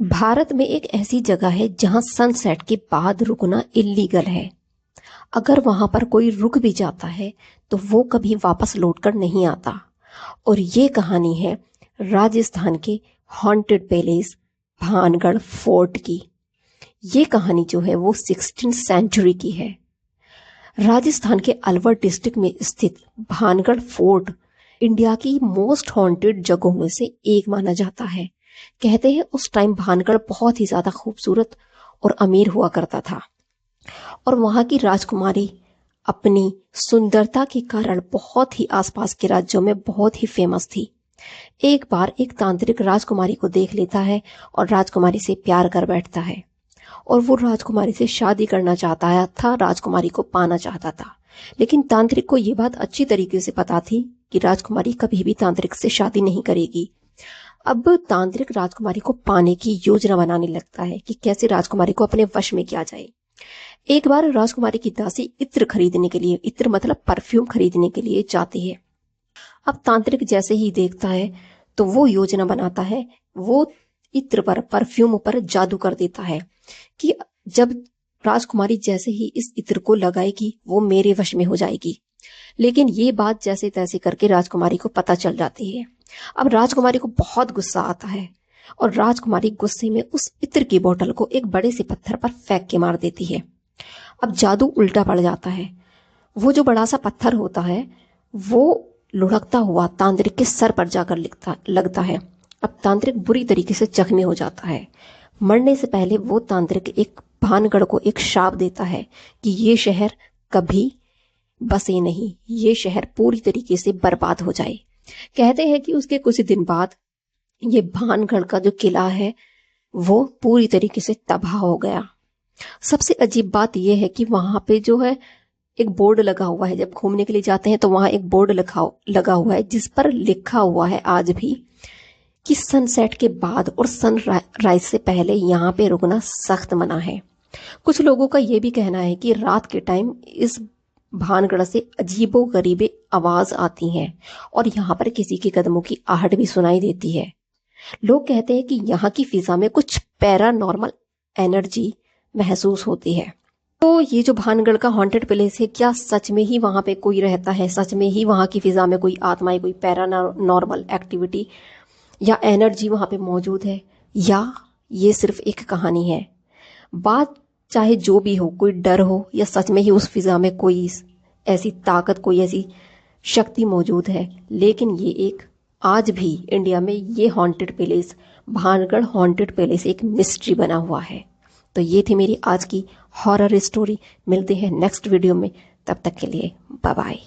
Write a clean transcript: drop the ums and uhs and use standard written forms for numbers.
भारत में एक ऐसी जगह है जहां सनसेट के बाद रुकना इल्लीगल है। अगर वहां पर कोई रुक भी जाता है तो वो कभी वापस लौटकर नहीं आता। और ये कहानी है राजस्थान के हॉन्टेड पैलेस भानगढ़ फोर्ट की। ये कहानी जो है वो 16th सेंचुरी की है। राजस्थान के अलवर डिस्ट्रिक्ट में स्थित भानगढ़ फोर्ट इंडिया की मोस्ट हॉन्टेड जगहों में से एक माना जाता है। कहते हैं उस टाइम भानगढ़ बहुत ही ज्यादा खूबसूरत और अमीर हुआ करता था और वहां की राजकुमारी अपनी सुंदरता के कारण बहुत ही आसपास के राज्यों में बहुत ही फेमस थी। एक बार एक तांत्रिक राजकुमारी को देख लेता है और राजकुमारी से प्यार कर बैठता है और वो राजकुमारी से शादी करना चाहता था, राजकुमारी को पाना चाहता था। लेकिन तांत्रिक को ये बात अच्छी तरीके से पता थी कि राजकुमारी कभी भी तांत्रिक से शादी नहीं करेगी। अब तांत्रिक राजकुमारी को पाने की योजना बनाने लगता है कि कैसे राजकुमारी को अपने वश में किया जाए। एक बार राजकुमारी की दासी इत्र खरीदने के लिए, इत्र मतलब परफ्यूम खरीदने के लिए जाती है। अब तांत्रिक जैसे ही देखता है तो वो योजना बनाता है, वो इत्र पर, परफ्यूम पर जादू कर देता है कि जब राजकुमारी जैसे ही इस इत्र को लगाएगी वो मेरे वश में हो जाएगी। लेकिन ये बात जैसे तैसे करके राजकुमारी को पता चल जाती है। अब राजकुमारी को बहुत गुस्सा आता है और राजकुमारी गुस्से में उस इत्र की बोतल को एक बड़े से पत्थर पर फेंक के मार देती है। अब जादू उल्टा पड़ जाता है। वो जो बड़ा सा पत्थर होता है वो लुढ़कता हुआ तांत्रिक के सर पर जाकर लगता है। अब तांत्रिक बुरी तरीके से जख्मी हो जाता है। मरने से पहले वो तांत्रिक एक भानगढ़ को एक शाप देता है कि ये शहर कभी बसे नहीं, ये शहर पूरी तरीके से बर्बाद हो जाए। कहते हैं कि उसके कुछ दिन बाद ये भानगढ़ का जो किला है वो पूरी तरीके से तबाह हो गया। सबसे अजीब बात यह है कि वहां पे जो है एक बोर्ड लगा हुआ है। जब घूमने के लिए जाते हैं तो वहां एक बोर्ड लगा हुआ है जिस पर लिखा हुआ है आज भी कि सनसेट के बाद और सनराइज से पहले यहाँ पे रुकना सख्त मना है। कुछ लोगों का ये भी कहना है कि रात के टाइम इस भानगढ़ से अजीबो गरीबे आवाज आती हैं और यहाँ पर किसी के कदमों की आहट भी सुनाई देती है। लोग कहते हैं कि यहाँ की फिजा में कुछ पैरानॉर्मल एनर्जी महसूस होती है। तो ये जो भानगढ़ का हॉन्टेड प्लेस है, क्या सच में ही वहां पे कोई रहता है? सच में ही वहां की फिजा में कोई आत्माएं, कोई पैरानॉर्मल एक्टिविटी या एनर्जी वहां पे मौजूद है, या ये सिर्फ एक कहानी है? बात चाहे जो भी हो, कोई डर हो या सच में ही उस फिजा में कोई ऐसी ताकत, कोई ऐसी शक्ति मौजूद है, लेकिन ये एक आज भी इंडिया में ये haunted palace, Bhangarh haunted palace एक मिस्ट्री बना हुआ है। तो ये थी मेरी आज की हॉरर स्टोरी। मिलते हैं नेक्स्ट वीडियो में, तब तक के लिए बाय बाय।